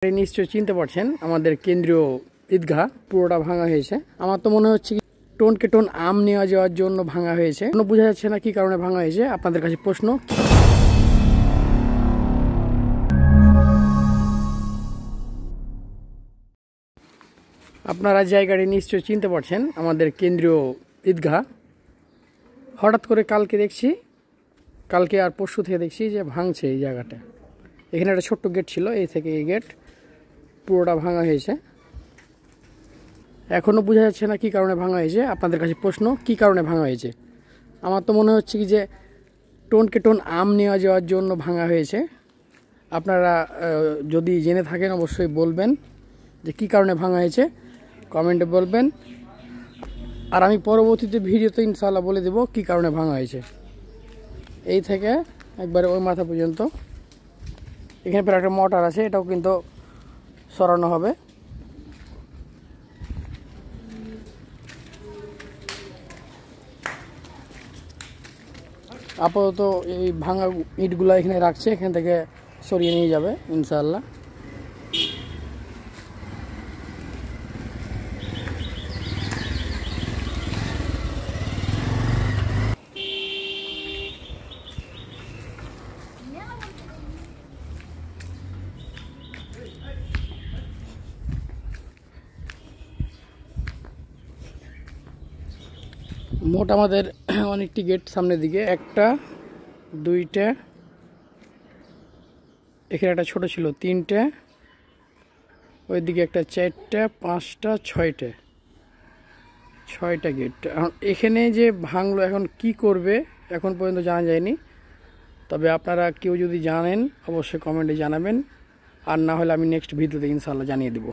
নিশ্চয়ই চিনতে পারছেন আমাদের কেন্দ্রীয় ঈদগাহ পুরোটা ভাঙা হয়েছে। আমার তো মনে হচ্ছে টোনকে টোন আম নেওয়া যাওয়ার জন্য ভাঙা হয়েছে। কোনো বোঝা যাচ্ছে না কি কারণে ভাঙা হয়েছে। আপনাদের কাছে প্রশ্ন, আপনারা জায়গাটি নিশ্চয়ই চিনতে পারছেন আমাদের কেন্দ্রীয় ঈদগাহ। হঠাৎ করে কালকে আর পরশু থেকে দেখছি যে ভাঙছে এই জায়গাটা। এখানে একটা ছোট্ট গেট ছিল, এই থেকে এই গেট পুরোটা ভাঙা হয়েছে। এখনও বোঝা যাচ্ছে না কি কারণে ভাঙা হয়েছে। আপনাদের কাছে প্রশ্ন, কি কারণে ভাঙা হয়েছে। আমার তো মনে হচ্ছে যে টোনকে টোন আম নেওয়া যাওয়ার জন্য ভাঙা হয়েছে। আপনারা যদি জেনে থাকেন অবশ্যই বলবেন যে কি কারণে ভাঙা হয়েছে, কমেন্টে বলবেন। আর আমি পরবর্তীতে ভিডিওতে ইনশাআল্লাহ বলে দেব কি কারণে ভাঙা হয়েছে। এই থেকে একবারে ওই মাথা পর্যন্ত এখানে প্রায় একটা মোটর আছে, এটাও কিন্তু সরানো হবে। আপাতত এই ভাঙা ইটগুলো এখানে রাখছে, এখান থেকে সরিয়ে নিয়ে যাবে ইনশাআল্লাহ। মোট আমাদের অনেকটি গেট সামনের দিকে, একটা দুইটা, এখানে একটা ছোট ছিল তিনটে, ওইদিকে একটা চারটা পাঁচটা ছয়টা গেট। এখন এখানে যে ভাঙলো এখন কি করবে এখন পর্যন্ত জানা যায়নি। তবে আপনারা কেউ যদি জানেন অবশ্যই কমেন্টে জানাবেন, আর না হলে আমি নেক্সট ভিডিওতে ইনশাআল্লাহ জানিয়ে দেবো।